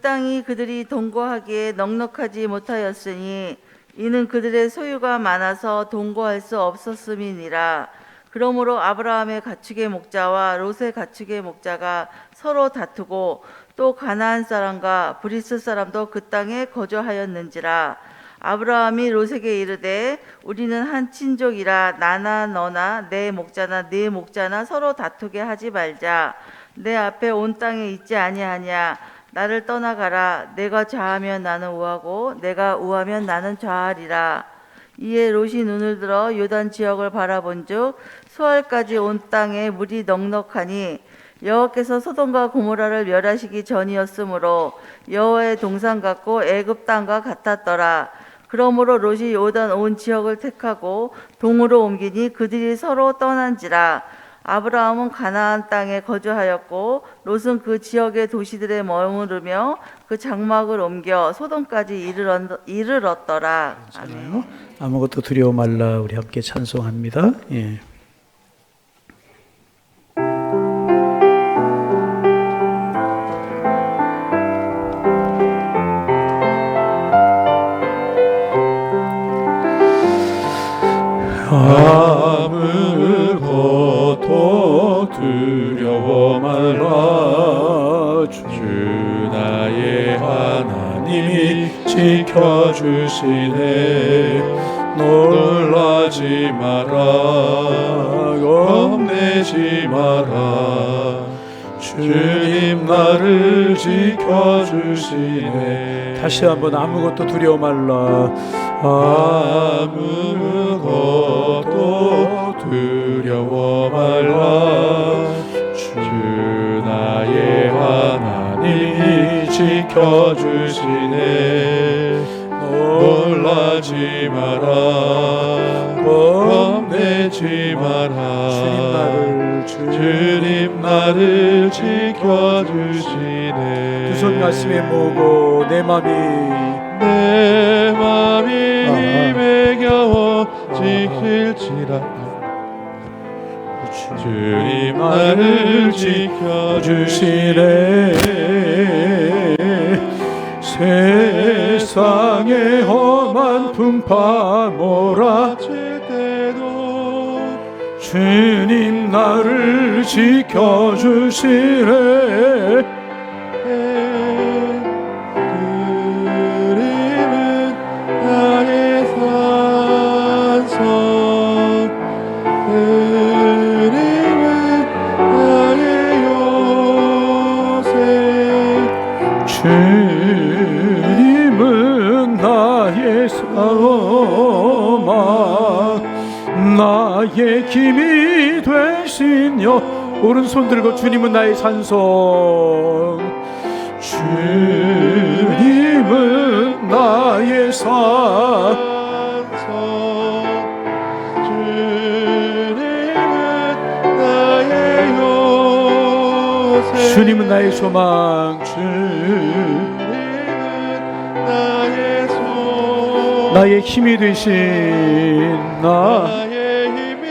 땅이 그들이 동거하기에 넉넉하지 못하였으니 이는 그들의 소유가 많아서 동거할 수 없었음이니라. 그러므로 아브라함의 가축의 목자와 롯의 가축의 목자가 서로 다투고 또 가나안 사람과 브리스 사람도 그 땅에 거주하였는지라. 아브라함이 롯에게 이르되 우리는 한 친족이라 나나 너나 내 목자나 네 목자나 서로 다투게 하지 말자. 내 앞에 온 땅에 있지 아니하냐. 나를 떠나가라. 내가 좌하면 나는 우하고 내가 우하면 나는 좌하리라. 이에 롯이 눈을 들어 요단 지역을 바라본즉 수알까지 온 땅에 물이 넉넉하니 여호와께서 소돔과 고모라를 멸하시기 전이었으므로 여호와의 동산 같고 애굽 땅과 같았더라. 그러므로 롯이 요단 온 지역을 택하고 동으로 옮기니 그들이 서로 떠난지라. 아브라함은 가나안 땅에 거주하였고 롯은 그 지역의 도시들에 머무르며 그 장막을 옮겨 소돔까지 이르렀더라. 아멘. 아무것도 두려워 말라. 우리 함께 찬송합니다. 예. 아무것도 두려워 말라. 주 나의 하나님이 지켜주시네. 놀라지 마라. 겁내지 마라. 주님 나를 지켜주시네. 다시 한번 아무것도 두려워 말라. 아무것도 두려워 말라. 주 나의 하나님이 지켜주시네. 놀라지 마라. 겁내지 마라. 주님 나를 지켜주시네. 두 손 가슴에 모으고 내 맘이 매겨워 지킬지라. 주님 나를 지켜주시네. 세상의 험한 풍파 몰아칠 때도 주님 나를 지켜주시네. 그림은 나의 산성, 그림은 나의 요새. 주님은 나의 소망, 나의 힘이 되시며. 오른손 들고 주님은 나의 산성, 주님은 나의 산성, 주님은 나의 요새. 주님은 나의 소망, 나의 힘이 되신 나의 힘이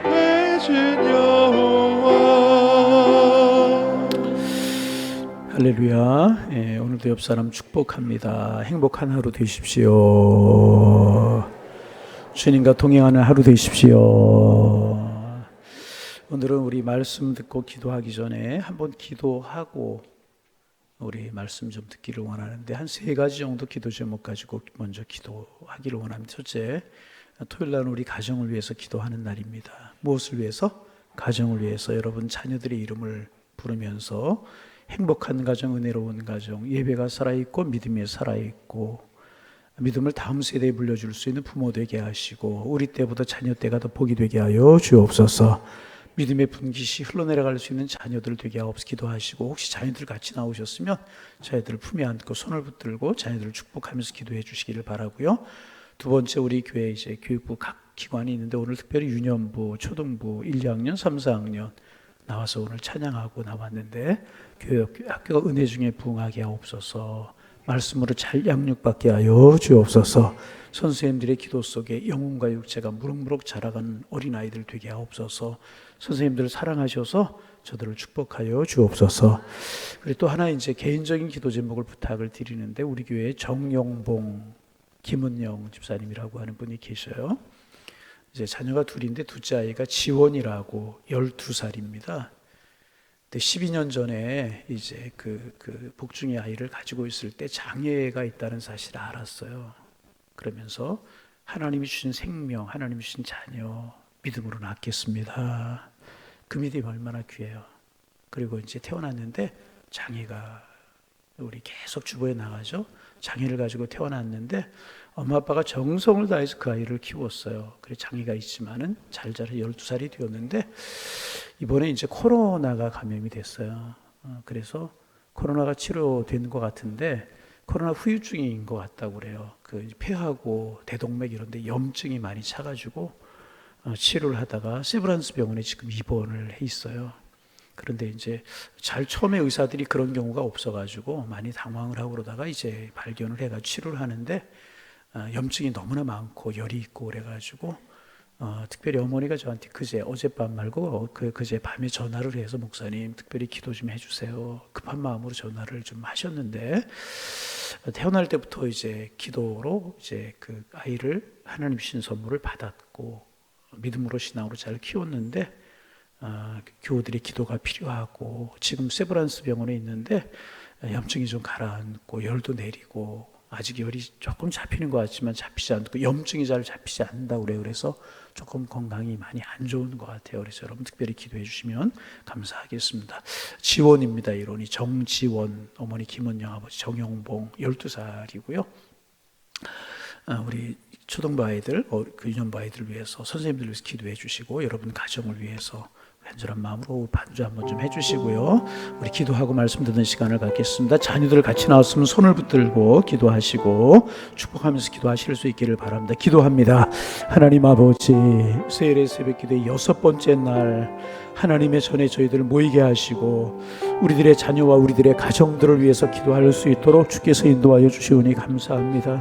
되신 여호와. 할렐루야. 예, 오늘도 옆 사람 축복합니다. 행복한 하루 되십시오. 주님과 동행하는 하루 되십시오. 오늘은 우리 말씀 듣고 기도하기 전에 한번 기도하고 우리 말씀 좀 듣기를 원하는데 한 3가지 정도 기도 제목 가지고 먼저 기도하기를 원합니다. 첫째, 토요일 날 우리 가정을 위해서 기도하는 날입니다. 무엇을 위해서? 가정을 위해서. 여러분 자녀들의 이름을 부르면서 행복한 가정, 은혜로운 가정, 예배가 살아있고 믿음이 살아있고 믿음을 다음 세대에 물려줄 수 있는 부모 되게 하시고 우리 때보다 자녀 때가 더 복이 되게 하여 주옵소서. 믿음의 분깃이 흘러내려갈 수 있는 자녀들 되게 하옵소서. 기도하시고 혹시 자녀들 같이 나오셨으면 자녀들을 품에 안고 손을 붙들고 자녀들을 축복하면서 기도해 주시기를 바라고요. 두 번째, 우리 교회 이제 교육부 각 기관이 있는데 오늘 특별히 유년부, 초등부 1, 2학년, 3, 4학년 나와서 오늘 찬양하고 나왔는데 학교가 은혜 중에 부흥하게 하옵소서. 말씀으로 잘 양육받게 하여 주옵소서. 선생님들의 기도 속에 영혼과 육체가 무럭무럭 자라가는 어린아이들 되게 하옵소서. 선생님들을 사랑하셔서 저들을 축복하여 주옵소서. 그리고 또 하나 이제 개인적인 기도 제목을 부탁을 드리는데, 우리 교회에 정용봉 김은영 집사님이라고 하는 분이 계셔요. 이제 자녀가 둘인데 둘째 아이가 지원이라고 12살입니다. 근데 12년 전에 이제 그 복중의 아이를 가지고 있을 때 장애가 있다는 사실을 알았어요. 그러면서 하나님이 주신 생명, 하나님이 주신 자녀 믿음으로 낳겠습니다. 그 믿음이 얼마나 귀해요. 그리고 이제 태어났는데 장애가, 우리 계속 주보에 나가죠. 장애를 가지고 태어났는데 엄마 아빠가 정성을 다해서 그 아이를 키웠어요. 그래 장애가 있지만은 잘 자라 12살이 되었는데 이번에 이제 코로나가 감염이 됐어요. 그래서 코로나가 치료된 것 같은데 코로나 후유증인 것 같다고 그래요. 그 폐하고 대동맥 이런 데 염증이 많이 차가지고 치료를 하다가 세브란스 병원에 지금 입원을 해 있어요. 그런데 이제 잘 처음에 의사들이 그런 경우가 없어가지고 많이 당황을 하고 그러다가 이제 발견을 해가지고 치료를 하는데 염증이 너무나 많고 열이 있고 그래가지고 특별히 어머니가 저한테 어젯밤 말고 그제 밤에 전화를 해서 목사님 특별히 기도 좀 해주세요. 급한 마음으로 전화를 좀 하셨는데 태어날 때부터 이제 기도로 이제 그 아이를 하나님 주신 선물을 받았고 믿음으로 신앙으로 잘 키웠는데 교우들의 기도가 필요하고 지금 세브란스 병원에 있는데 염증이 좀 가라앉고 열도 내리고 아직 열이 조금 잡히는 것 같지만 잡히지 않고 염증이 잘 잡히지 않는다고 그래요. 그래서 조금 건강이 많이 안 좋은 것 같아요. 그래서 여러분 특별히 기도해 주시면 감사하겠습니다. 지원입니다. 이론이 정지원, 어머니 김은영, 아버지 정용봉 12살이고요. 우리 초등부 아이들, 그 유년부 아이들 위해서 선생님들 위해서 기도해 주시고 여러분 가정을 위해서 간절한 마음으로 반주 한번 좀 해주시고요. 우리 기도하고 말씀 듣는 시간을 갖겠습니다. 자녀들 같이 나왔으면 손을 붙들고 기도하시고 축복하면서 기도하실 수 있기를 바랍니다. 기도합니다. 하나님 아버지, 세일의 새벽 기도의 6번째 날 하나님의 전에 저희들을 모이게 하시고 우리들의 자녀와 우리들의 가정들을 위해서 기도할 수 있도록 주께서 인도하여 주시오니 감사합니다.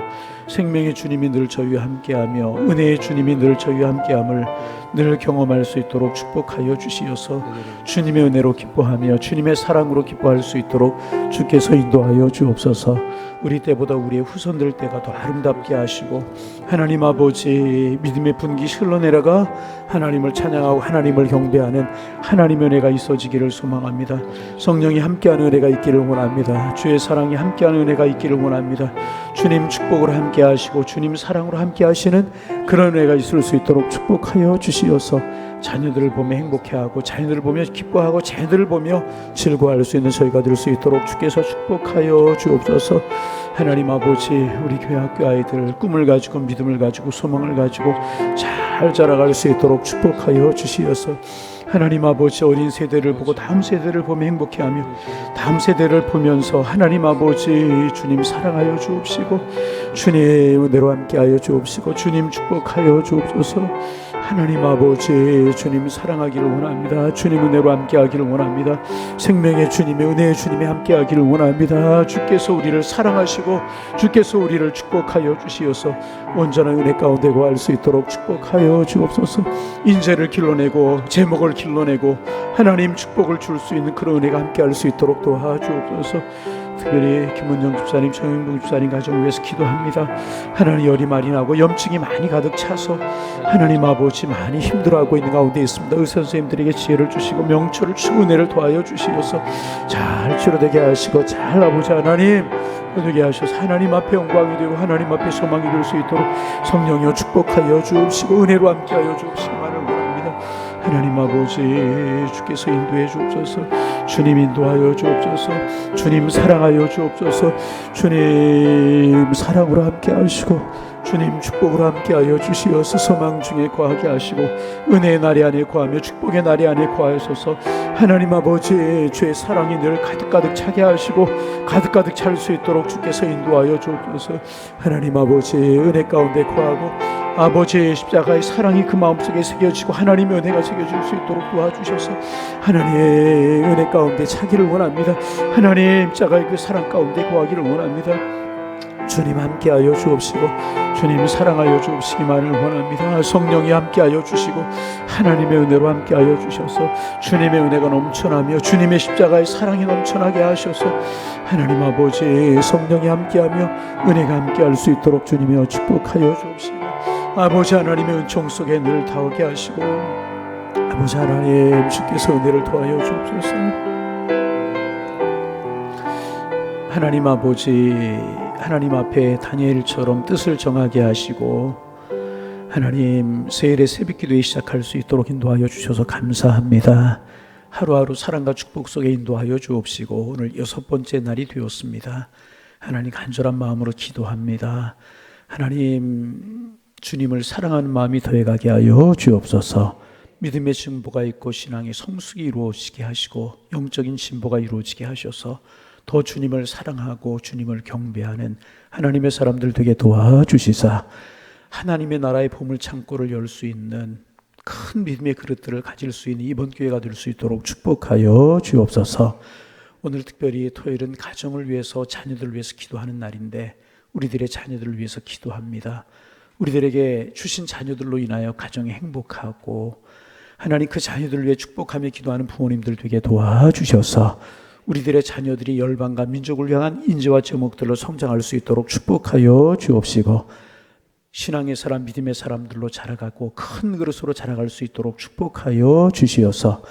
생명의 주님이 늘 저희와 함께하며 은혜의 주님이 늘 저희와 함께함을 늘 경험할 수 있도록 축복하여 주시어서 주님의 은혜로 기뻐하며 주님의 사랑으로 기뻐할 수 있도록 주께서 인도하여 주옵소서. 우리 때보다 우리의 후손들 때가 더 아름답게 하시고 하나님 아버지 믿음의 분기 흘러내려가 하나님을 찬양하고 하나님을 경배하는 하나님의 은혜가 있어지기를 소망합니다. 성령이 함께하는 은혜가 있기를 원합니다. 주의 사랑이 함께하는 은혜가 있기를 원합니다. 주님 축복으로 함께 하시고 주님 사랑으로 함께 하시는 그런 은혜가 있을 수 있도록 축복하여 주시어서 자녀들을 보며 행복해하고 자녀들을 보며 기뻐하고 자녀들을 보며 즐거워할 수 있는 저희가 될 수 있도록 주께서 축복하여 주옵소서. 하나님 아버지, 우리 교회 학교 아이들 꿈을 가지고 믿음을 가지고 소망을 가지고 잘 자라갈 수 있도록 축복하여 주시어서 하나님 아버지, 어린 세대를 보고 다음 세대를 보며 행복해하며 다음 세대를 보면서 하나님 아버지 주님 사랑하여 주옵시고 주님 은혜로 함께하여 주옵시고 주님 축복하여 주옵소서. 하나님 아버지 주님 사랑하기를 원합니다. 주님 은혜로 함께하기를 원합니다. 생명의 주님의 은혜의 주님이 함께하기를 원합니다. 주께서 우리를 사랑하시고 주께서 우리를 축복하여 주시어서 온전한 은혜 가운데 거할 수 있도록 축복하여 주옵소서. 인재를 길러내고 제목을 길러내고 하나님 축복을 줄 수 있는 그런 은혜가 함께할 수 있도록 도와주옵소서. 특별히 김은영 집사님, 정영봉 집사님 가정을 위해서 기도합니다. 하나님 열이 많이 나고 염증이 많이 가득 차서 하나님 아버지 많이 힘들어하고 있는 가운데 있습니다. 의사 선생님들에게 지혜를 주시고 명철을 주고 은혜를 도와여 주시어서 잘 치료되게 하시고 잘 아버지 하나님 되게 하셔서 하나님 앞에 영광이 되고 하나님 앞에 소망이 될 수 있도록 성령이여 축복하여 주옵시고 은혜로 함께하여 주옵시기만을 원합니다. 하나님 아버지 주께서 인도해 주옵소서. 주님 인도하여 주옵소서. 주님 사랑하여 주옵소서. 주님 사랑으로 함께 하시고 주님 축복으로 함께하여 주시어서 소망 중에 거하게 하시고 은혜의 날이 안에 거하며 축복의 날이 안에 거하소서. 하나님 아버지 주의 사랑이 늘 가득가득 차게 하시고 가득가득 찰 수 있도록 주께서 인도하여 주옵소서. 하나님 아버지 은혜 가운데 거하고 아버지의 십자가의 사랑이 그 마음속에 새겨지고 하나님의 은혜가 새겨질 수 있도록 도와주셔서 하나님의 은혜 가운데 차기를 원합니다. 하나님 십자가의 그 사랑 가운데 거하기를 원합니다. 주님 함께하여 주옵시고 주님 사랑하여 주옵시기만을 원합니다. 성령이 함께하여 주시고 하나님의 은혜로 함께하여 주셔서 주님의 은혜가 넘쳐나며 주님의 십자가의 사랑이 넘쳐나게 하셔서 하나님 아버지 성령이 함께하며 은혜가 함께할 수 있도록 주님이여 축복하여 주옵시고 아버지 하나님의 은총 속에 늘 다하게 하시고 아버지 하나님 주께서 은혜를 더하여 주옵소서. 하나님 아버지 하나님 앞에 다니엘처럼 뜻을 정하게 하시고 하나님 세일의 새벽기도에 시작할 수 있도록 인도하여 주셔서 감사합니다. 하루하루 사랑과 축복 속에 인도하여 주옵시고 오늘 6번째 날이 되었습니다. 하나님 간절한 마음으로 기도합니다. 하나님 주님을 사랑하는 마음이 더해가게 하여 주옵소서. 믿음의 증보가 있고 신앙의 성숙이 이루어지게 하시고 영적인 진보가 이루어지게 하셔서 더 주님을 사랑하고 주님을 경배하는 하나님의 사람들 되게 도와주시사 하나님의 나라의 보물 창고를 열 수 있는 큰 믿음의 그릇들을 가질 수 있는 이번 기회가 될 수 있도록 축복하여 주옵소서. 오늘 특별히 토요일은 가정을 위해서 자녀들을 위해서 기도하는 날인데 우리들의 자녀들을 위해서 기도합니다. 우리들에게 주신 자녀들로 인하여 가정이 행복하고 하나님 그 자녀들을 위해 축복하며 기도하는 부모님들 되게 도와주셔서 우리들의 자녀들이 열방과 민족을 향한 인재와 제목들로 성장할 수 있도록 축복하여 주옵시고 신앙의 사람, 믿음의 사람들로 자라가고 큰 그릇으로 자라갈 수 있도록 축복하여 주시어서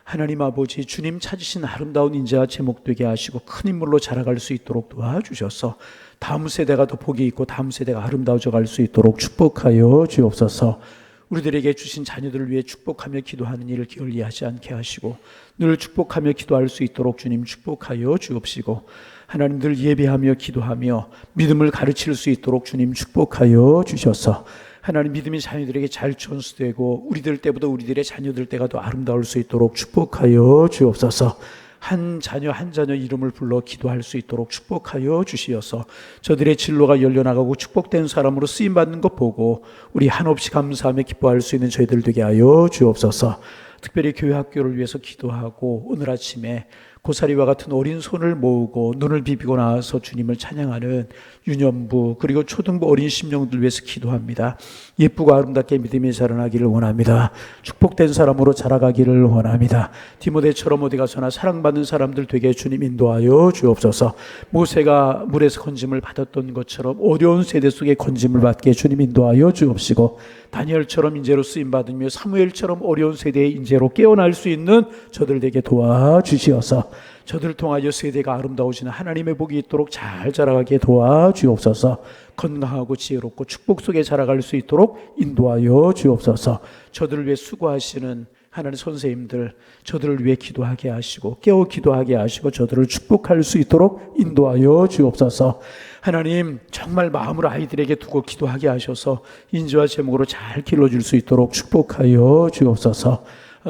하나님 아버지 주님 찾으신 아름다운 인재와 제목 되게 하시고 큰 인물로 자라갈 수 있도록 도와주셔서 다음 세대가 더 복이 있고 다음 세대가 아름다워져 갈 수 있도록 축복하여 주옵소서. 우리들에게 주신 자녀들을 위해 축복하며 기도하는 일을 게을리하지 않게 하시고 늘 축복하며 기도할 수 있도록 주님 축복하여 주옵시고 하나님 늘 예배하며 기도하며 믿음을 가르칠 수 있도록 주님 축복하여 주셔서 하나님 믿음이 자녀들에게 잘 전수되고 우리들 때보다 우리들의 자녀들 때가 더 아름다울 수 있도록 축복하여 주옵소서. 한 자녀 한 자녀 이름을 불러 기도할 수 있도록 축복하여 주시어서 저들의 진로가 열려나가고 축복된 사람으로 쓰임받는 것 보고 우리 한없이 감사하며 기뻐할 수 있는 저희들 되게 하여 주옵소서. 특별히 교회 학교를 위해서 기도하고 오늘 아침에 고사리와 같은 어린 손을 모으고 눈을 비비고 나와서 주님을 찬양하는 유년부 그리고 초등부 어린 심령들 위해서 기도합니다. 예쁘고 아름답게 믿음이 자라나기를 원합니다. 축복된 사람으로 자라가기를 원합니다. 디모데처럼 어디 가서나 사랑받는 사람들 되게 주님 인도하여 주옵소서. 모세가 물에서 건짐을 받았던 것처럼 어려운 세대 속에 건짐을 받게 주님 인도하여 주옵시고 다니엘처럼 인재로 쓰임받으며 사무엘처럼 어려운 세대의 인재로 깨어날 수 있는 저들에게 도와주시어서 저들을 통하여 세대가 아름다워지는 하나님의 복이 있도록 잘 자라가게 도와주옵소서. 건강하고 지혜롭고 축복 속에 자라갈 수 있도록 인도하여 주옵소서. 저들을 위해 수고하시는 하나님 선생님들 저들을 위해 기도하게 하시고 깨어 기도하게 하시고 저들을 축복할 수 있도록 인도하여 주옵소서. 하나님 정말 마음으로 아이들에게 두고 기도하게 하셔서 인재와 제목으로 잘 길러줄 수 있도록 축복하여 주옵소서.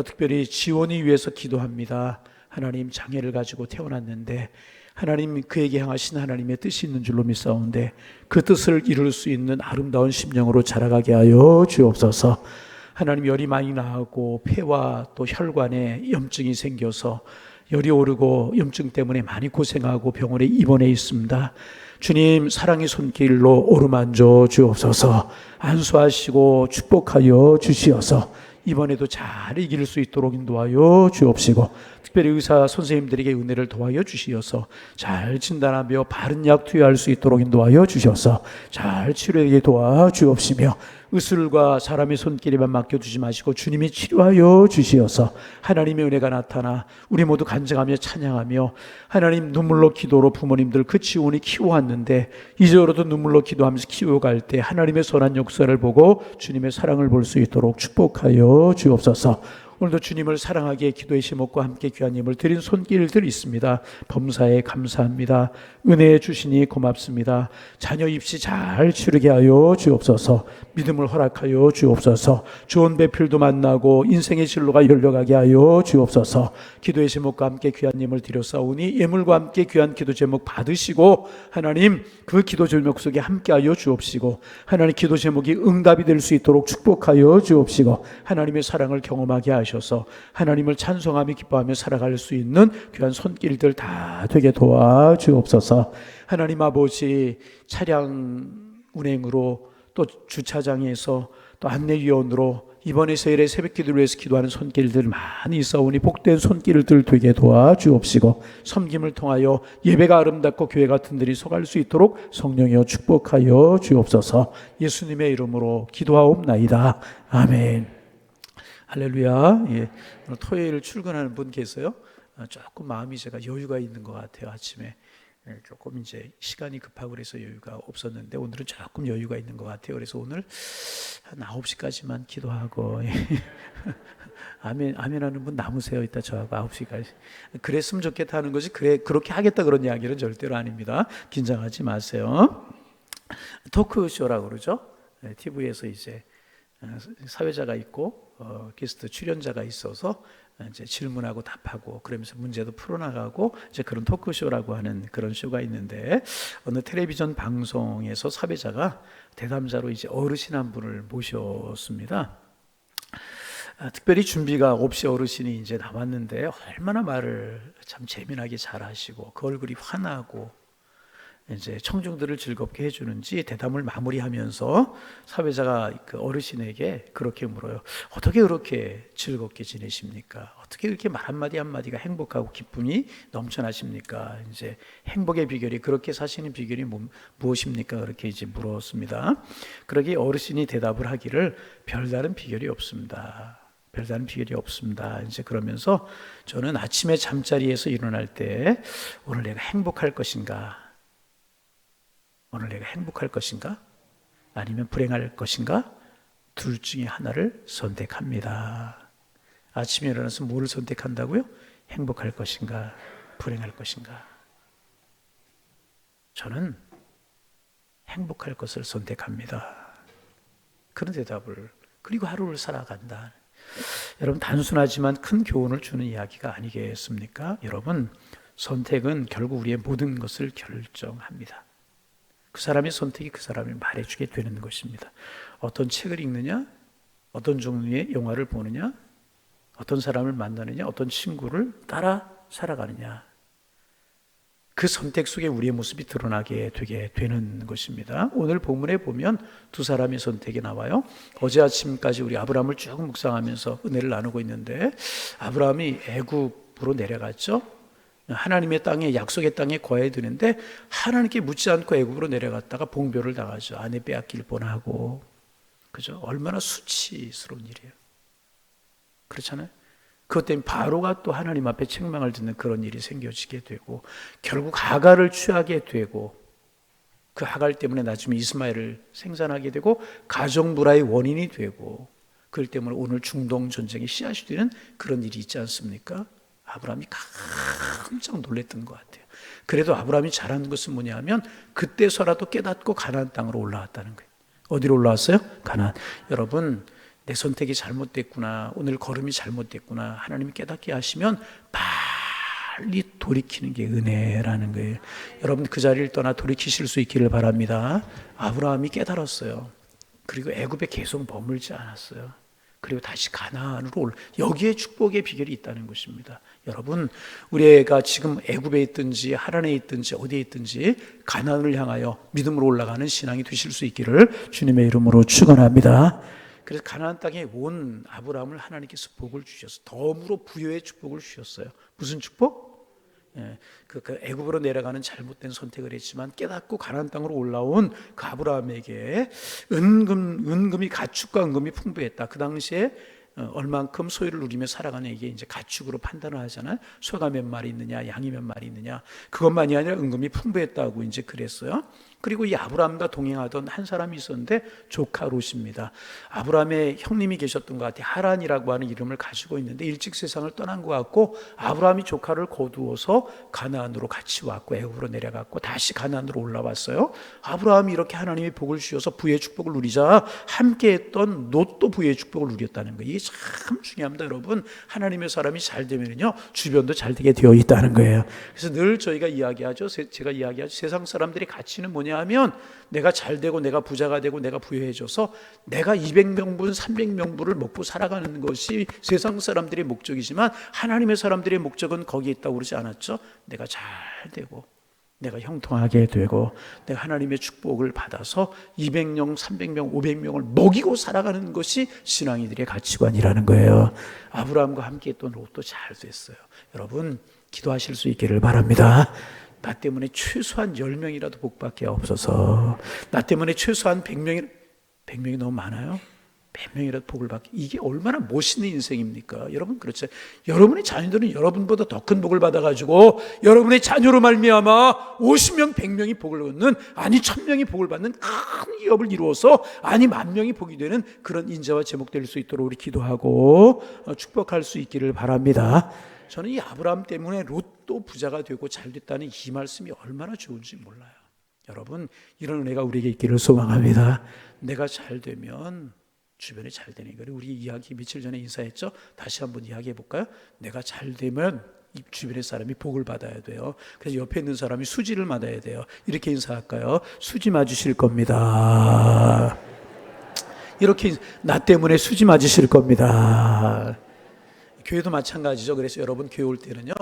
특별히 지원이 위해서 기도합니다. 하나님 장애를 가지고 태어났는데 하나님 그에게 향하신 하나님의 뜻이 있는 줄로 믿사온데 그 뜻을 이룰 수 있는 아름다운 심령으로 자라가게 하여 주옵소서. 하나님 열이 많이 나고 폐와 또 혈관에 염증이 생겨서 열이 오르고 염증 때문에 많이 고생하고 병원에 입원해 있습니다. 주님 사랑의 손길로 오르만져 주옵소서. 안수하시고 축복하여 주시어서 이번에도 잘 이길 수 있도록 인도하여 주옵시고 특별히 의사 선생님들에게 은혜를 도와여 주시어서 잘 진단하며 바른 약 투여할 수 있도록 인도하여 주셔서 잘 치료하게 도와주옵시며 의술과 사람의 손길에만 맡겨두지 마시고 주님이 치료하여 주시어서 하나님의 은혜가 나타나 우리 모두 간증하며 찬양하며 하나님 눈물로 기도로 부모님들 그 지원이 키워왔는데 이제로도 눈물로 기도하면서 키워갈 때 하나님의 선한 역사를 보고 주님의 사랑을 볼 수 있도록 축복하여 주옵소서. 오늘도 주님을 사랑하기에 기도의 제목과 함께 귀한 힘을 드린 손길들 있습니다. 범사에 감사합니다. 은혜 주시니 고맙습니다. 자녀 입시 잘 치르게 하여 주옵소서. 믿음을 허락하여 주옵소서. 좋은 배필도 만나고 인생의 진로가 열려가게 하여 주옵소서. 기도의 제목과 함께 귀한 힘을 드렸사오니 예물과 함께 귀한 기도 제목 받으시고 하나님 그 기도 제목 속에 함께하여 주옵시고 하나님 기도 제목이 응답이 될 수 있도록 축복하여 주옵시고 하나님의 사랑을 경험하게 하시옵소서. 하셔서 하나님을 찬송하며 기뻐하며 살아갈 수 있는 귀한 손길들 다 되게 도와주옵소서. 하나님 아버지, 차량 운행으로 또 주차장에서 또 안내위원으로 이번에 세일의 새벽기도를 위해서 기도하는 손길들 많이 있어오니 복된 손길들 되게 도와주옵시고, 섬김을 통하여 예배가 아름답고 교회 같은 들이 서갈 수 있도록 성령이여 축복하여 주옵소서. 예수님의 이름으로 기도하옵나이다. 아멘. 할렐루야. 예. 오늘 토요일 출근하는 분 계세요? 조금 마음이 제가 여유가 있는 것 같아요. 아침에 조금 이제 시간이 급하고 그래서 여유가 없었는데 오늘은 조금 여유가 있는 것 같아요. 그래서 오늘 한 9시까지만 기도하고 아멘, 아멘 하는 분 남으세요. 이따 저하고 9시까지. 그랬으면 좋겠다 하는 것이 그렇게 하겠다 그런 이야기는 절대로 아닙니다. 긴장하지 마세요. 토크쇼라고 그러죠. TV에서 이제 사회자가 있고 게스트 출연자가 있어서 이제 질문하고 답하고 그러면서 문제도 풀어나가고 이제 그런 토크쇼라고 하는 그런 쇼가 있는데, 어느 텔레비전 방송에서 사회자가 대담자로 이제 어르신 한 분을 모셨습니다. 특별히 준비가 없이 어르신이 이제 나왔는데 얼마나 말을 참 재미나게 잘하시고 그 얼굴이 환하고 이제 청중들을 즐겁게 해주는지 대담을 마무리하면서 사회자가 그 어르신에게 그렇게 물어요. 어떻게 그렇게 즐겁게 지내십니까? 어떻게 그렇게 말 한마디 한마디가 행복하고 기쁨이 넘쳐나십니까? 이제 행복의 비결이, 그렇게 사시는 비결이 무엇입니까? 그렇게 이제 물었습니다. 그러기 어르신이 대답을 하기를 별다른 비결이 없습니다. 별다른 비결이 없습니다. 이제 그러면서 저는 아침에 잠자리에서 일어날 때 오늘 내가 행복할 것인가? 오늘 내가 행복할 것인가? 아니면 불행할 것인가? 둘 중에 하나를 선택합니다. 아침에 일어나서 뭐를 선택한다고요? 행복할 것인가? 불행할 것인가? 저는 행복할 것을 선택합니다. 그런 대답을, 그리고 하루를 살아간다. 여러분, 단순하지만 큰 교훈을 주는 이야기가 아니겠습니까? 여러분, 선택은 결국 우리의 모든 것을 결정합니다. 그 사람의 선택이 그 사람을 말해주게 되는 것입니다. 어떤 책을 읽느냐, 어떤 종류의 영화를 보느냐, 어떤 사람을 만나느냐, 어떤 친구를 따라 살아가느냐, 그 선택 속에 우리의 모습이 드러나게 되게 되는 것입니다. 오늘 본문에 보면 두 사람의 선택이 나와요. 어제 아침까지 우리 아브라함을 쭉 묵상하면서 은혜를 나누고 있는데, 아브라함이 애굽으로 내려갔죠. 하나님의 땅에, 약속의 땅에 거해야 되는데 하나님께 묻지 않고 애굽으로 내려갔다가 봉변을 당하죠. 아내 빼앗길 뻔하고, 그죠? 얼마나 수치스러운 일이에요. 그렇잖아요. 그것 때문에 바로가 또 하나님 앞에 책망을 듣는 그런 일이 생겨지게 되고, 결국 하갈을 취하게 되고, 그 하갈 때문에 나중에 이스마엘을 생산하게 되고 가정 불화의 원인이 되고, 그럴 때문에 오늘 중동 전쟁의 씨앗이 되는 그런 일이 있지 않습니까? 아브라함이 깜짝 놀랐던 것 같아요. 그래도 아브라함이 잘한 것은 뭐냐면 그때서라도 깨닫고 가나안 땅으로 올라왔다는 거예요. 어디로 올라왔어요? 가나안. 여러분, 내 선택이 잘못됐구나, 오늘 걸음이 잘못됐구나, 하나님이 깨닫게 하시면 빨리 돌이키는 게 은혜라는 거예요. 여러분, 그 자리를 떠나 돌이키실 수 있기를 바랍니다. 아브라함이 깨달았어요. 그리고 애굽에 계속 머물지 않았어요. 그리고 다시 가나안으로 여기에 축복의 비결이 있다는 것입니다. 여러분, 우리가 지금 애굽에 있든지 하란에 있든지 어디에 있든지 가나안을 향하여 믿음으로 올라가는 신앙이 되실 수 있기를 주님의 이름으로 축원합니다. 그래서 가나안 땅에 온 아브라함을 하나님께서 복을 주셨어요. 덤으로 부여의 축복을 주셨어요. 무슨 축복? 그 애굽으로 내려가는 잘못된 선택을 했지만 깨닫고 가나안 땅으로 올라온 그 아브라함에게 은금이, 가축과 은금이 풍부했다. 그 당시에 얼만큼 소유를 누리며 살아가는 이게 이제 가축으로 판단을 하잖아요. 소가 몇 마리 있느냐, 양이 몇 마리 있느냐. 그것만이 아니라 은금이 풍부했다고 이제 그랬어요. 그리고 이 아브라함과 동행하던 한 사람이 있었는데 조카 롯입니다. 아브라함의 형님이 계셨던 것 같아요. 하란이라고 하는 이름을 가지고 있는데 일찍 세상을 떠난 것 같고, 아브라함이 조카를 거두어서 가나안으로 같이 왔고 애굽으로 내려갔고 다시 가나안으로 올라왔어요. 아브라함이 이렇게 하나님의 복을 주셔서 부의 축복을 누리자 함께했던 롯도 부의 축복을 누렸다는 거예요. 이게 참 중요합니다. 여러분, 하나님의 사람이 잘 되면요 주변도 잘 되게 되어 있다는 거예요. 그래서 늘 저희가 이야기하죠. 제가 이야기하죠. 세상 사람들의 가치는 뭐냐? 왜냐하면 내가 잘 되고 내가 부자가 되고 내가 부유해져서 내가 200명분 300명분을 먹고 살아가는 것이 세상 사람들의 목적이지만 하나님의 사람들의 목적은 거기에 있다고 그러지 않았죠? 내가 잘 되고 내가 형통하게 되고 내가 하나님의 축복을 받아서 200명, 300명, 500명을 먹이고 살아가는 것이 신앙이들의 가치관이라는 거예요. 아브라함과 함께 했던 롯도 잘 됐어요. 여러분 기도하실 수 있기를 바랍니다. 나 때문에 최소한 10명이라도 복받게 없어서, 나 때문에 최소한 100명이 너무 많아요? 100명이라도 복을 받게. 이게 얼마나 멋있는 인생입니까? 여러분 그렇죠. 여러분의 자녀들은 여러분보다 더 큰 복을 받아가지고 여러분의 자녀로 말미암아 50명 100명이 복을 얻는, 아니 1000명이 복을 받는 큰 기업을 이루어서, 아니 10,000명이 복이 되는 그런 인자와 제목될 수 있도록 우리 기도하고 축복할 수 있기를 바랍니다. 저는 이 아브라함 때문에 롯도 부자가 되고 잘 됐다는 이 말씀이 얼마나 좋은지 몰라요. 여러분 이런 은혜가 우리에게 있기를 소망합니다. 내가 잘 되면 주변에 잘 되는 거예요. 우리 이야기 며칠 전에 인사했죠? 다시 한번 이야기해 볼까요? 내가 잘 되면 이 주변의 사람이 복을 받아야 돼요. 그래서 옆에 있는 사람이 수지를 맞아야 돼요. 이렇게 인사할까요? 수지 맞으실 겁니다. 이렇게 나 때문에 수지 맞으실 겁니다. 교회도 마찬가지죠. 그래서 여러분 교회 올 때는요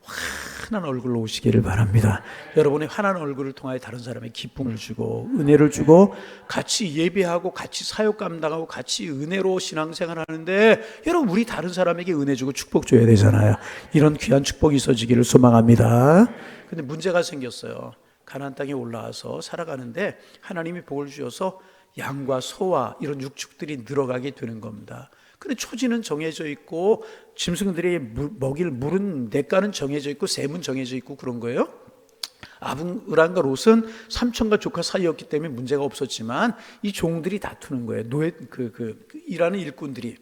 환한 얼굴로 오시기를 바랍니다. 여러분의 환한 얼굴을 통하여 다른 사람에게 기쁨을 주고 은혜를 주고 같이 예배하고 같이 사역 감당하고 같이 은혜로 신앙생활 하는데, 여러분 우리 다른 사람에게 은혜 주고 축복 줘야 되잖아요. 이런 귀한 축복이 있어지기를 소망합니다. 근데 문제가 생겼어요. 가나안 땅에 올라와서 살아가는데 하나님이 복을 주셔서 양과 소와 이런 육축들이 늘어가게 되는 겁니다. 근데 초지는 정해져 있고 짐승들이 먹일 물은 대가는 정해져 있고 셈은 정해져 있고 그런 거예요. 아브람과 롯은 삼촌과 조카 사이였기 때문에 문제가 없었지만 이 종들이 다투는 거예요. 일하는 일꾼들이,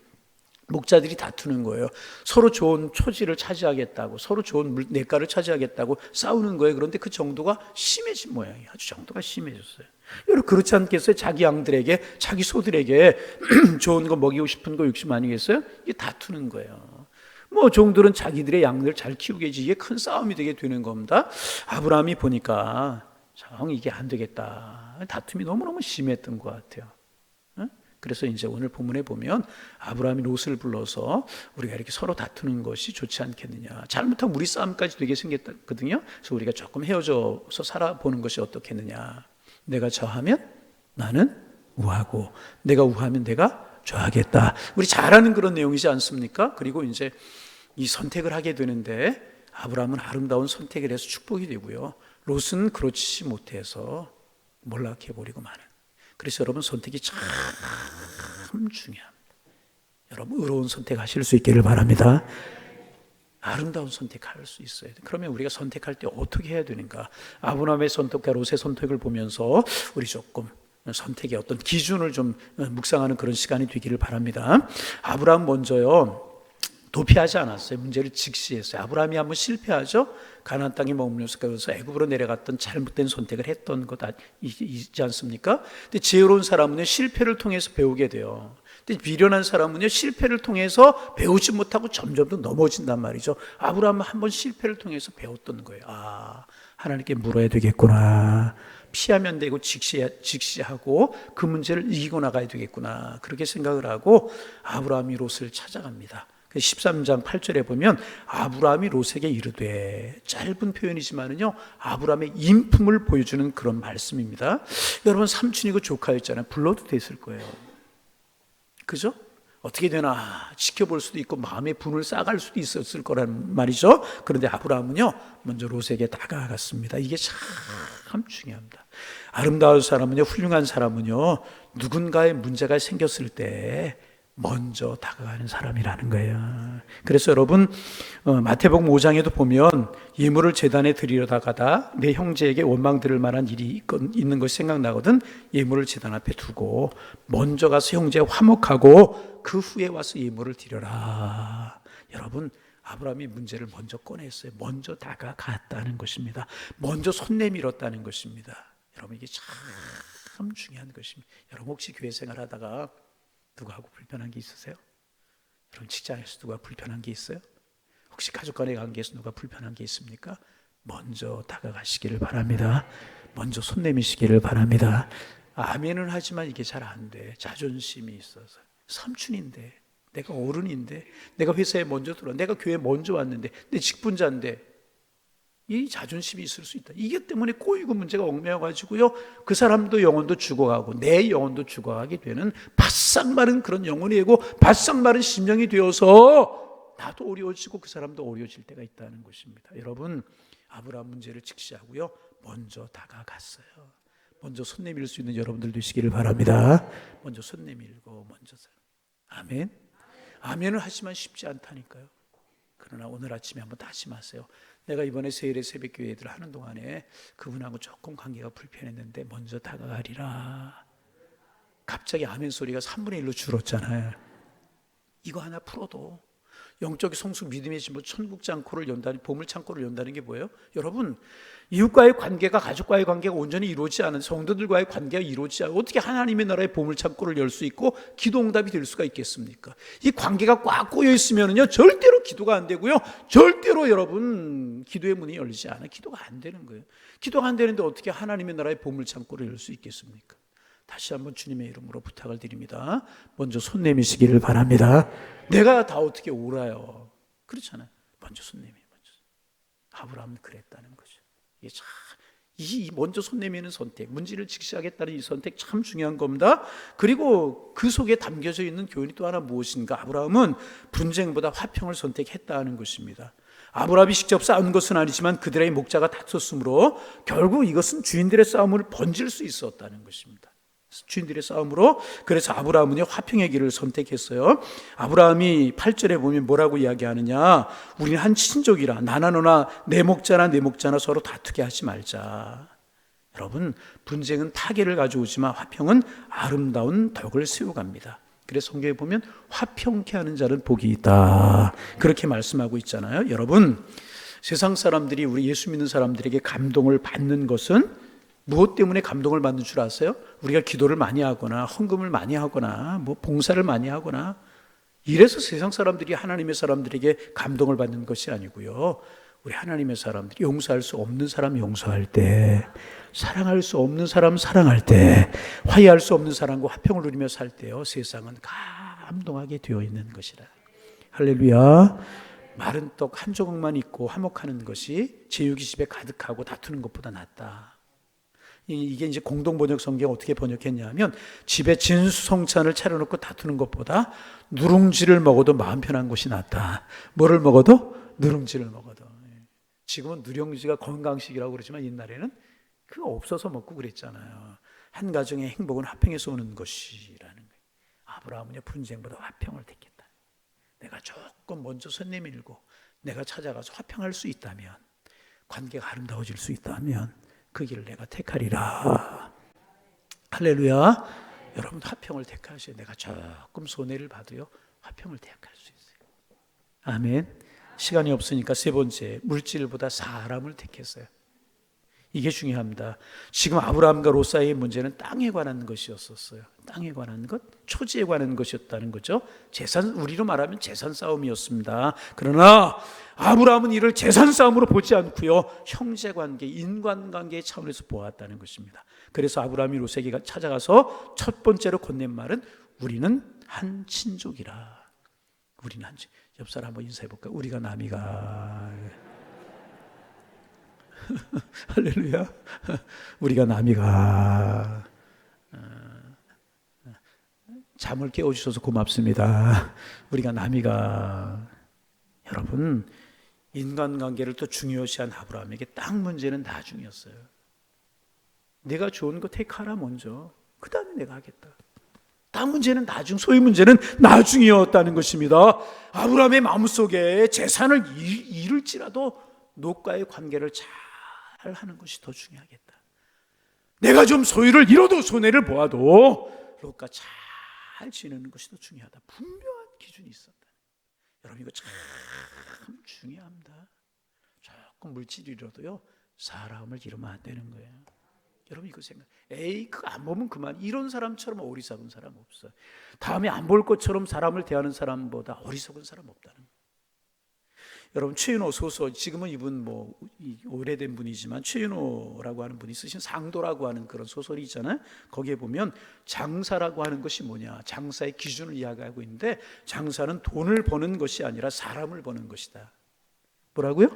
목자들이 다투는 거예요. 서로 좋은 초지를 차지하겠다고, 서로 좋은 냇가를 차지하겠다고 싸우는 거예요. 그런데 그 정도가 심해진 모양이에요. 아주 정도가 심해졌어요. 여러분 그렇지 않겠어요? 자기 양들에게, 자기 소들에게 좋은 거 먹이고 싶은 거 욕심 아니겠어요? 이게 다투는 거예요. 뭐 종들은 자기들의 양들 잘 키우게지, 이게 큰 싸움이 되게 되는 겁니다. 아브라함이 보니까 정 이게 안 되겠다. 다툼이 너무너무 심했던 것 같아요. 그래서 이제 오늘 본문에 보면 아브라함이 롯을 불러서 우리가 이렇게 서로 다투는 것이 좋지 않겠느냐, 잘못하면 우리 싸움까지 되게 생겼거든요. 그래서 우리가 조금 헤어져서 살아보는 것이 어떻겠느냐. 내가 저하면 나는 우하고 내가 우하면 내가 좋아하겠다. 우리 잘 아는 그런 내용이지 않습니까? 그리고 이제 이 선택을 하게 되는데 아브라함은 아름다운 선택을 해서 축복이 되고요, 롯은 그렇지 못해서 몰락해버리고 마는. 그래서 여러분 선택이 참 중요합니다. 여러분 의로운 선택하실 수 있기를 바랍니다. 아름다운 선택할 수 있어야 돼. 그러면 우리가 선택할 때 어떻게 해야 되는가? 아브라함의 선택과 롯의 선택을 보면서 우리 조금 선택의 어떤 기준을 좀 묵상하는 그런 시간이 되기를 바랍니다. 아브라함 먼저요 도피하지 않았어요. 문제를 직시했어요. 아브라함이 한번 실패하죠. 가나안 땅에 머물면서 그래서 애굽으로 내려갔던 잘못된 선택을 했던 것 있지 않습니까? 근데 지혜로운 사람은 실패를 통해서 배우게 돼요. 근데 미련한 사람은요 실패를 통해서 배우지 못하고 점점 더 넘어진단 말이죠. 아브라함은 한번 실패를 통해서 배웠던 거예요. 아, 하나님께 물어야 되겠구나. 피하면 되고 직시하고 그 문제를 이기고 나가야 되겠구나. 그렇게 생각을 하고 아브라함이 롯을 찾아갑니다. 13장 8절에 보면 아브라함이 롯에게 이르되, 짧은 표현이지만은요 아브라함의 인품을 보여주는 그런 말씀입니다. 여러분 삼촌이고 조카였잖아요. 불러도 됐을 거예요. 그죠? 어떻게 되나 지켜볼 수도 있고 마음의 분을 쌓아갈 수도 있었을 거란 말이죠. 그런데 아브라함은요 먼저 롯에게 다가갔습니다. 이게 참 중요합니다. 아름다운 사람은요, 훌륭한 사람은요 누군가의 문제가 생겼을 때 먼저 다가가는 사람이라는 거예요. 그래서 여러분 마태복음 5장에도 보면 예물을 제단에 드리려다가다 내 형제에게 원망 들을 만한 일이 있는 것이 생각나거든. 예물을 제단 앞에 두고 먼저 가서 형제 화목하고 그 후에 와서 예물을 드려라. 여러분 아브라함이 문제를 먼저 꺼냈어요. 먼저 다가갔다는 것입니다. 먼저 손 내밀었다는 것입니다. 여러분 이게 참 중요한 것입니다. 여러분 혹시 교회 생활하다가 누구하고 불편한 게 있으세요? 여러분 직장에서 누가 불편한 게 있어요? 혹시 가족 간의 관계에서 누가 불편한 게 있습니까? 먼저 다가가시기를 바랍니다. 먼저 손 내미시기를 바랍니다. 아멘은 하지만 이게 잘 안 돼. 자존심이 있어서. 삼촌인데, 내가 어른인데, 내가 회사에 먼저 들어, 내가 교회에 먼저 왔는데, 내 직분자인데, 이 자존심이 있을 수 있다. 이게 때문에 꼬이고 문제가 얽매여가지고요, 그 사람도 영혼도 죽어가고 내 영혼도 죽어가게 되는 바싹 마른 그런 영혼이 되고 바싹 마른 심령이 되어서 나도 어려워지고 그 사람도 어려워질 때가 있다는 것입니다. 여러분, 아브라함 문제를 직시하고요, 먼저 다가갔어요. 먼저 손 내밀 수 있는 여러분들 되시기를 바랍니다. 먼저 손 내밀고 먼저. 아멘. 아멘을 하지만 쉽지 않다니까요. 그러나 오늘 아침에 한번 다짐하세요. 내가 이번에 세일의 새벽교회들 하는 동안에 그분하고 조금 관계가 불편했는데 먼저 다가가리라. 갑자기 아멘 소리가 3분의 1로 줄었잖아요. 이거 하나 풀어도 영적인 성숙 믿음의 진보 천국 창고를 연다는, 보물 창고를 연다는 게 뭐예요? 여러분, 이웃과의 관계가, 가족과의 관계가 온전히 이루어지지 않은, 성도들과의 관계가 이루어지지 않은, 어떻게 하나님의 나라의 보물 창고를 열 수 있고 기도 응답이 될 수가 있겠습니까? 이 관계가 꽉 꼬여 있으면요, 절대로 기도가 안 되고요, 절대로 여러분 기도의 문이 열리지 않아. 기도가 안 되는 거예요. 기도가 안 되는데 어떻게 하나님의 나라의 보물 창고를 열 수 있겠습니까? 다시 한번 주님의 이름으로 부탁을 드립니다. 먼저 손 내미시기를 바랍니다. 내가 다 어떻게 오라요? 그렇잖아요. 먼저 손 내미. 아브라함은 그랬다는 거죠. 이게 참, 이 먼저 손 내미는 선택, 문제를 직시하겠다는 이 선택 참 중요한 겁니다. 그리고 그 속에 담겨져 있는 교훈이 또 하나 무엇인가? 아브라함은 분쟁보다 화평을 선택했다는 것입니다. 아브라함이 직접 싸운 것은 아니지만 그들의 목자가 다퉜으므로 결국 이것은 주인들의 싸움을 번질 수 있었다는 것입니다. 주인들의 싸움으로. 그래서 아브라함은 화평의 길을 선택했어요. 아브라함이 8절에 보면 뭐라고 이야기하느냐? 우리는 한 친족이라 나나 너나 내 목자나 내 목자나 서로 다투게 하지 말자. 여러분, 분쟁은 타계를 가져오지만 화평은 아름다운 덕을 세워갑니다. 그래서 성경에 보면 화평케 하는 자는 복이 있다, 그렇게 말씀하고 있잖아요. 여러분, 세상 사람들이, 우리 예수 믿는 사람들에게 감동을 받는 것은 무엇 때문에 감동을 받는 줄 아세요? 우리가 기도를 많이 하거나 헌금을 많이 하거나 봉사를 많이 하거나 이래서 세상 사람들이 하나님의 사람들에게 감동을 받는 것이 아니고요, 우리 하나님의 사람들이 용서할 수 없는 사람 용서할 때, 사랑할 수 없는 사람 사랑할 때, 화해할 수 없는 사람과 화평을 누리며 살 때요, 세상은 감동하게 되어 있는 것이라. 할렐루야. 마른 떡 한 조각만 있고 화목하는 것이 제육이 집에 가득하고 다투는 것보다 낫다. 이게 이제 공동번역 성경 어떻게 번역했냐면, 집에 진수성찬을 차려놓고 다투는 것보다 누룽지를 먹어도 마음 편한 것이 낫다. 뭐를 먹어도? 누룽지를 먹어도. 지금은 누룽지가 건강식이라고 그러지만 옛날에는 그거 없어서 먹고 그랬잖아요. 한 가정의 행복은 화평에서 오는 것이라는 거예요. 아브라함은 분쟁보다 화평을 택했다. 내가 조금 먼저 손 내밀고 내가 찾아가서 화평할 수 있다면, 관계가 아름다워질 수 있다면 그 길을 내가 택하리라. 할렐루야. 여러분, 화평을 택하셔야, 내가 조금 손해를 봐도요, 화평을 택할 수 있어요. 아멘. 시간이 없으니까 세 번째, 물질보다 사람을 택했어요. 이게 중요합니다. 지금 아브라함과 롯 사이의 문제는 땅에 관한 것이었었어요. 땅에 관한 것, 초지에 관한 것이었다는 거죠. 재산, 우리로 말하면 재산 싸움이었습니다. 그러나 아브라함은 이를 재산 싸움으로 보지 않고요, 형제관계, 인간관계의 차원에서 보았다는 것입니다. 그래서 아브라함이 롯에게 찾아가서 첫 번째로 건넨 말은 우리는 한 친족이라. 우리는 한 친족. 옆 사람 한번 인사해 볼까요? 우리가 남이가. 할렐루야. 우리가 남이가. 잠을 깨워주셔서 고맙습니다. 우리가 남이가. 여러분, 인간관계를 또 중요시한 아브라함에게 땅 문제는 나중이었어요. 내가 좋은 거 택하라 먼저, 그 다음에 내가 하겠다. 땅 문제는 나중, 소유 문제는 나중이었다는 것입니다. 아브라함의 마음속에 재산을 잃을지라도 롯과의 관계를 잘 하는 것이 더 중요하겠다. 내가 좀 소유를 잃어도 손해를 보아도 롯과 잘 지내는 것이 더 중요하다. 분명한 기준이 있었다. 여러분, 이거 참 중요합니다. 조금 물질이 잃어도요, 사람을 잃으면 안 되는 거예요. 여러분, 이거 생각. 그거 안 보면 그만. 이런 사람처럼 어리석은 사람 없어요. 다음에 안 볼 것처럼 사람을 대하는 사람보다 어리석은 사람 없다는 거예요. 여러분 최윤호 소설, 지금은 이분 오래된 분이지만 최윤호라고 하는 분이 쓰신 상도라고 하는 그런 소설이 있잖아요. 거기에 보면 장사라고 하는 것이 뭐냐, 장사의 기준을 이야기하고 있는데, 장사는 돈을 버는 것이 아니라 사람을 버는 것이다. 뭐라고요?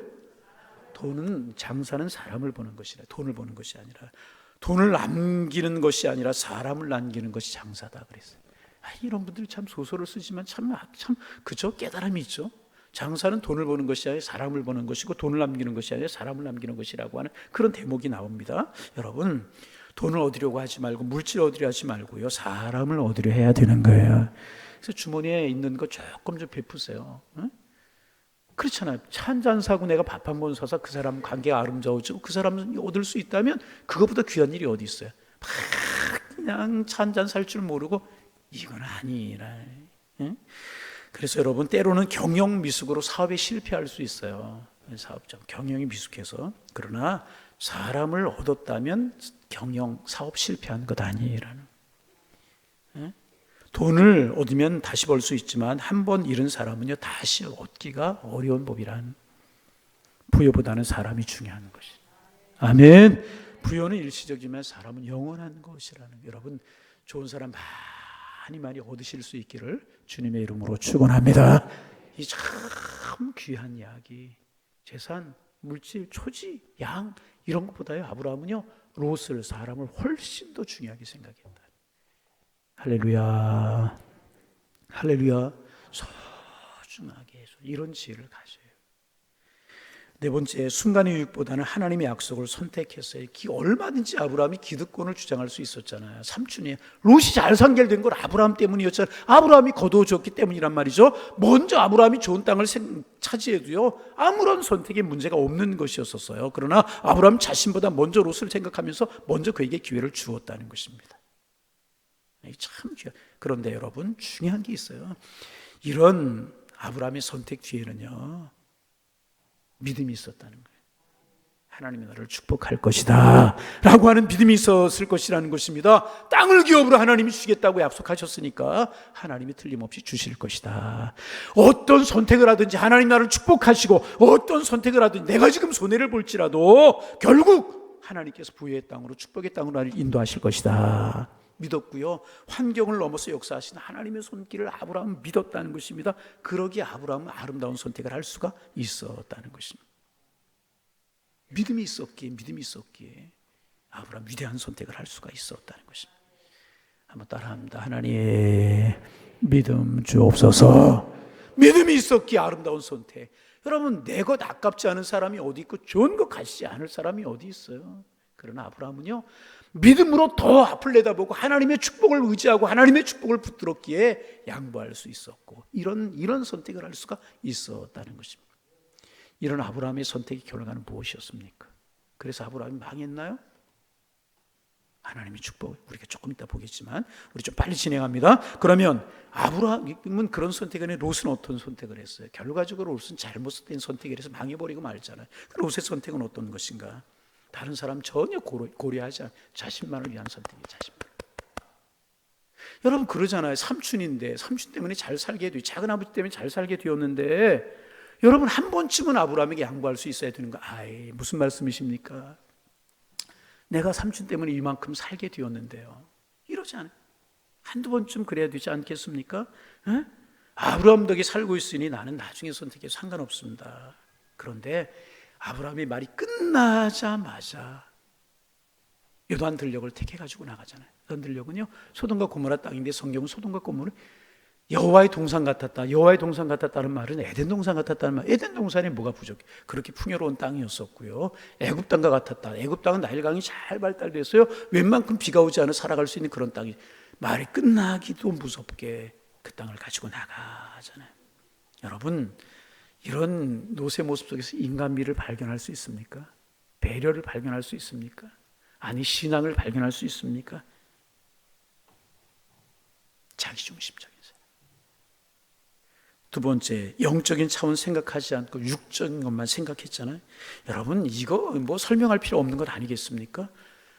장사는 사람을 버는 것이라, 돈을 버는 것이 아니라, 돈을 남기는 것이 아니라 사람을 남기는 것이 장사다 그랬어요. 이런 분들이 참 소설을 쓰지만 참 그죠? 깨달음이 있죠. 장사는 돈을 버는 것이 아니라 사람을 버는 것이고, 돈을 남기는 것이 아니라 사람을 남기는 것이라고 하는 그런 대목이 나옵니다. 여러분, 돈을 얻으려고 하지 말고, 물질을 얻으려 하지 말고요, 사람을 얻으려 해야 되는 거예요. 그래서 주머니에 있는 거 조금 좀 베푸세요. 응? 그렇잖아요. 차 한 잔 사고 내가 밥 한 번 사서 그 사람 관계가 아름다워지고 그 사람은 얻을 수 있다면 그거보다 귀한 일이 어디 있어요? 그냥 차 한 잔 살 줄 모르고, 이건 아니라. 응? 그래서 여러분, 때로는 경영 미숙으로 사업에 실패할 수 있어요. 사업장 경영이 미숙해서. 그러나 사람을 얻었다면 경영 사업 실패한 것 아니라는. 돈을 얻으면 다시 벌 수 있지만 한 번 잃은 사람은요, 다시 얻기가 어려운 법이란. 부여보다는 사람이 중요한 것이. 아멘. 부여는 일시적이지만 사람은 영원한 것이라는. 여러분, 좋은 사람 많이 얻으실 수 있기를 주님의 이름으로 축원합니다. 이 참 귀한 이야기. 재산, 물질, 초지, 양 이런 것보다요, 아브라함은요 롯을, 사람을 훨씬 더 중요하게 생각했다. 할렐루야. 할렐루야. 소중하게 이런 지혜를 가져요. 네 번째, 순간의 유익보다는 하나님의 약속을 선택했어요. 얼마든지 아브라함이 기득권을 주장할 수 있었잖아요. 삼촌이 롯이 잘 상결된 건 아브라함 때문이었잖아요. 아브라함이 거두어줬기 때문이란 말이죠. 먼저 아브라함이 좋은 땅을 차지해도요, 아무런 선택에 문제가 없는 것이었어요. 그러나 아브라함 자신보다 먼저 롯을 생각하면서 먼저 그에게 기회를 주었다는 것입니다. 참 귀한. 그런데 여러분, 중요한 게 있어요. 이런 아브라함의 선택 뒤에는요, 믿음이 있었다는 거예요. 하나님이 너를 축복할 것이다 라고 하는 믿음이 있었을 것이라는 것입니다. 땅을 기업으로 하나님이 주겠다고 약속하셨으니까 하나님이 틀림없이 주실 것이다. 어떤 선택을 하든지 하나님 나를 축복하시고, 어떤 선택을 하든지 내가 지금 손해를 볼지라도 결국 하나님께서 부유의 땅으로, 축복의 땅으로 나를 인도하실 것이다 믿었고요. 환경을 넘어서 역사하시는 하나님의 손길을 아브라함은 믿었다는 것입니다. 그러기에 아브라함은 아름다운 선택을 할 수가 있었다는 것입니다. 믿음이 있었기에 아브라함 위대한 선택을 할 수가 있었다는 것입니다. 한번 따라합니다. 하나님 믿음 주옵소서. 믿음이 있었기에 아름다운 선택. 여러분, 내 것 아깝지 않은 사람이 어디 있고 좋은 것 같지 않을 사람이 어디 있어요? 그러나 아브라함은요, 믿음으로 더 앞을 내다보고 하나님의 축복을 의지하고 하나님의 축복을 붙들었기에 양보할 수 있었고, 이런 선택을 할 수가 있었다는 것입니다. 이런 아브라함의 선택의 결과는 무엇이었습니까? 그래서 아브라함이 망했나요? 하나님의 축복, 우리가 조금 이따 보겠지만 우리 좀 빨리 진행합니다. 그러면 아브라함은 그런 선택을 했는데 롯은 어떤 선택을 했어요? 결과적으로 롯은 잘못된 선택을 해서 망해버리고 말잖아요. 롯의 선택은 어떤 것인가? 다른 사람 전혀 고려하지 않아 자신만을 위한 선택이에요. 자신만. 여러분 그러잖아요. 삼촌인데 삼촌 때문에 잘 살게 되고 작은 아버지 때문에 잘 살게 되었는데, 여러분 한 번쯤은 아브라함에게 양보할 수 있어야 되는 거. 무슨 말씀이십니까? 내가 삼촌 때문에 이만큼 살게 되었는데요. 이러지 않아요. 한두 번쯤 그래야 되지 않겠습니까? 에? 아브라함 덕에 살고 있으니 나는 나중에 선택해도 상관없습니다. 그런데 아브라함의 말이 끝나자마자 요단 들녘을 택해가지고 나가잖아요. 요단 들녘은요, 소돔과 고모라 땅인데 성경은 소돔과 고모라 여호와의 동산 같았다. 여호와의 동산 같았다는 말은 에덴 동산 같았다는 말. 에덴 동산에 뭐가 부족해? 그렇게 풍요로운 땅이었었고요. 애굽 땅과 같았다. 애굽 땅은 나일강이 잘 발달돼서요, 웬만큼 비가 오지 않아 살아갈 수 있는 그런 땅이. 말이 끝나기도 무섭게 그 땅을 가지고 나가잖아요. 여러분, 이런 롯의 모습 속에서 인간미를 발견할 수 있습니까? 배려를 발견할 수 있습니까? 아니, 신앙을 발견할 수 있습니까? 자기중심적인 사람. 두 번째, 영적인 차원 생각하지 않고 육적인 것만 생각했잖아요. 여러분, 이거 뭐 설명할 필요 없는 것 아니겠습니까?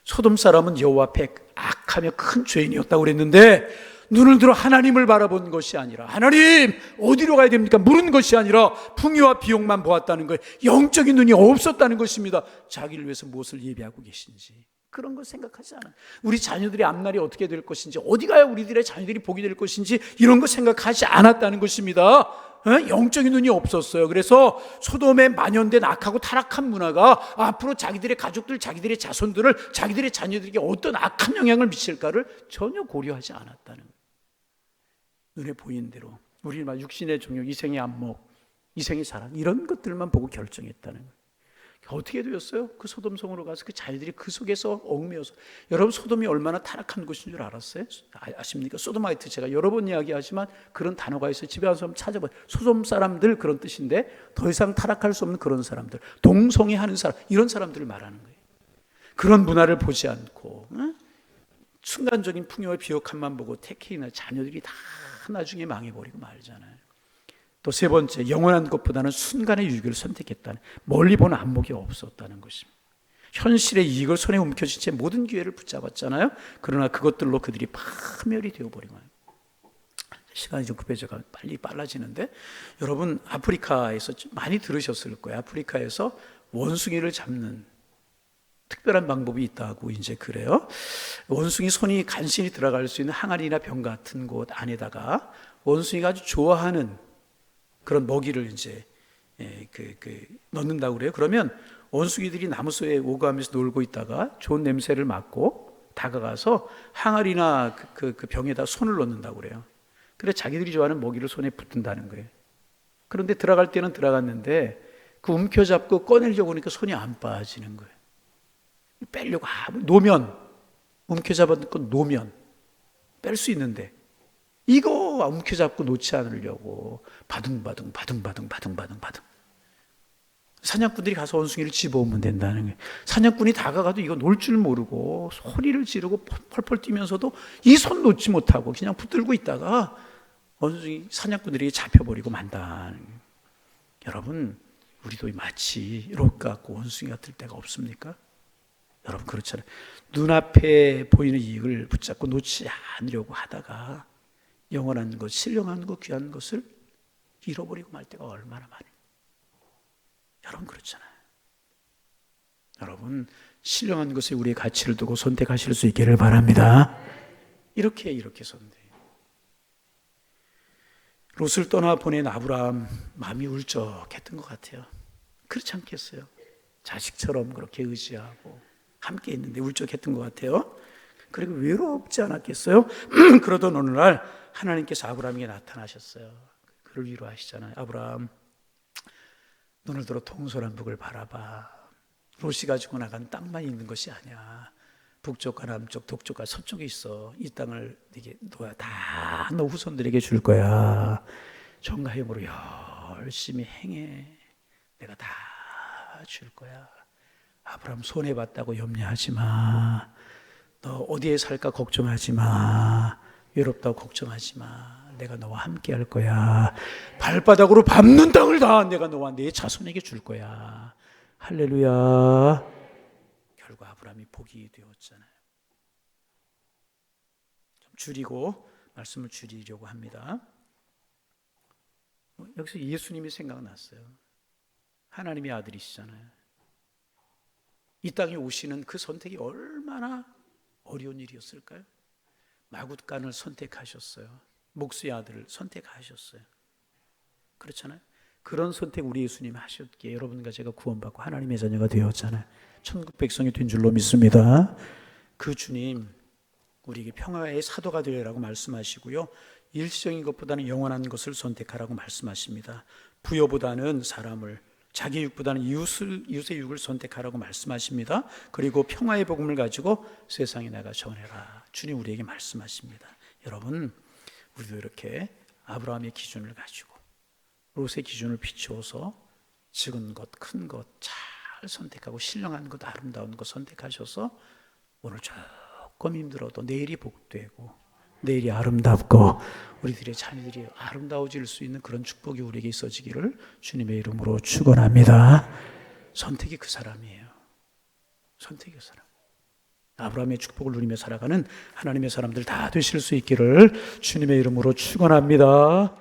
소돔 사람은 여호와 앞에 악하며 큰 죄인이었다고 그랬는데 눈을 들어 하나님을 바라본 것이 아니라, 하나님 어디로 가야 됩니까? 물은 것이 아니라 풍요와 비용만 보았다는 거예요. 영적인 눈이 없었다는 것입니다. 자기를 위해서 무엇을 예비하고 계신지 그런 걸 생각하지 않아요. 우리 자녀들의 앞날이 어떻게 될 것인지, 어디 가야 우리들의 자녀들이 복이 될 것인지 이런 거 생각하지 않았다는 것입니다. 영적인 눈이 없었어요. 그래서 소돔에 만연된 악하고 타락한 문화가 앞으로 자기들의 가족들, 자기들의 자손들을, 자기들의 자녀들에게 어떤 악한 영향을 미칠까를 전혀 고려하지 않았다는 거예요. 눈에 보이는 대로 우리 육신의 종욕, 이생의 안목, 이생의 자랑 이런 것들만 보고 결정했다는 거예요. 어떻게 되었어요? 그 소돔성으로 가서 그 자녀들이 그 속에서 얽매여서, 여러분 소돔이 얼마나 타락한 곳인 줄 알았어요? 아십니까? 소도마이트, 제가 여러 번 이야기하지만 그런 단어가 있어요. 집에 가서 한번 찾아봐요. 소돔 사람들 그런 뜻인데, 더 이상 타락할 수 없는 그런 사람들, 동성애하는 사람, 이런 사람들을 말하는 거예요. 그런 문화를 보지 않고 순간적인 풍요와 비옥함만 보고 태케이나 자녀들이 다 나중에 망해버리고 말잖아요. 또 세 번째, 영원한 것보다는 순간의 유익을 선택했다는, 멀리 보는 안목이 없었다는 것입니다. 현실의 이익을 손에 움켜쥔 채 모든 기회를 붙잡았잖아요. 그러나 그것들로 그들이 파멸이 되어버린 거예요. 시간이 좀 급해져가 빨라지는데, 여러분 아프리카에서 많이 들으셨을 거예요. 아프리카에서 원숭이를 잡는 특별한 방법이 있다고 이제 그래요. 원숭이 손이 간신히 들어갈 수 있는 항아리나 병 같은 곳 안에다가 원숭이가 아주 좋아하는 그런 먹이를 이제 넣는다고 그래요. 그러면 원숭이들이 나무 속에 오가면서 놀고 있다가 좋은 냄새를 맡고 다가가서 항아리나 그 병에다 손을 넣는다고 그래요. 그래 자기들이 좋아하는 먹이를 손에 붙든다는 거예요. 그런데 들어갈 때는 들어갔는데 그 움켜잡고 꺼내려고 하니까 손이 안 빠지는 거예요. 빼려고 놓으면, 움켜잡은 건 놓으면 뺄 수 있는데, 이거 움켜잡고 놓지 않으려고 바둥바둥 사냥꾼들이 가서 원숭이를 집어오면 된다는 거예요. 사냥꾼이 다가가도 이거 놓을 줄 모르고 소리를 지르고 펄펄 뛰면서도 이 손 놓지 못하고 그냥 붙들고 있다가 원숭이 사냥꾼들이 잡혀버리고 만다는 거예요. 여러분 우리도 마치 이렇게 갖고 원숭이가 들 때가 없습니까? 여러분 그렇잖아요. 눈앞에 보이는 이익을 붙잡고 놓지 않으려고 하다가 영원한 것, 신령한 것, 귀한 것을 잃어버리고 말 때가 얼마나 많아요. 여러분 그렇잖아요. 여러분 신령한 것에 우리의 가치를 두고 선택하실 수 있기를 바랍니다. 이렇게 선택. 롯을 떠나 보낸 아브라함 마음이 울적했던 것 같아요. 그렇지 않겠어요? 자식처럼 그렇게 의지하고 함께 있는데 울적했던 것 같아요. 그리고 외롭지 않았겠어요? 그러던 어느 날 하나님께서 아브라함에게 나타나셨어요. 그를 위로하시잖아요. 아브라함, 눈을 들어 동서남북을 바라봐. 롯이 가지고 나간 땅만 있는 것이 아니야. 북쪽과 남쪽, 동쪽과 서쪽에 있어. 이 땅을 네게 너야 다 너 후손들에게 줄 거야. 정과 힘으로 열심히 행해. 내가 다 줄 거야. 아브라함 손해봤다고 염려하지 마. 너 어디에 살까 걱정하지 마. 외롭다고 걱정하지 마. 내가 너와 함께 할 거야. 발바닥으로 밟는 땅을 다 내가 너와 내 자손에게 줄 거야. 할렐루야. 결국 아브라함이 복이 되었잖아요. 좀 줄이고 말씀을 줄이려고 합니다. 여기서 예수님이 생각났어요. 하나님의 아들이시잖아요. 이 땅에 오시는 그 선택이 얼마나 어려운 일이었을까요? 마굿간을 선택하셨어요. 목수의 아들을 선택하셨어요. 그렇잖아요. 그런 선택 우리 예수님이 하셨기에 여러분과 제가 구원받고 하나님의 자녀가 되었잖아요. 천국 백성이 된 줄로 믿습니다. 그 주님 우리에게 평화의 사도가 되라고 말씀하시고요. 일시적인 것보다는 영원한 것을 선택하라고 말씀하십니다. 부여보다는 사람을, 자기 육보다는 이웃의 육을 선택하라고 말씀하십니다. 그리고 평화의 복음을 가지고 세상에 나가 전해라. 주님 우리에게 말씀하십니다. 여러분 우리도 이렇게 아브라함의 기준을 가지고 롯의 기준을 비추어서 적은 것, 큰 것 잘 선택하고 신령한 것, 아름다운 것 선택하셔서 오늘 조금 힘들어도 내일이 복되고 내일이 아름답고 우리들의 자녀들이 아름다워질 수 있는 그런 축복이 우리에게 있어지기를 주님의 이름으로 축원합니다. 선택이 그 사람이에요. 선택이 그 사람. 아브라함의 축복을 누리며 살아가는 하나님의 사람들 다 되실 수 있기를 주님의 이름으로 축원합니다.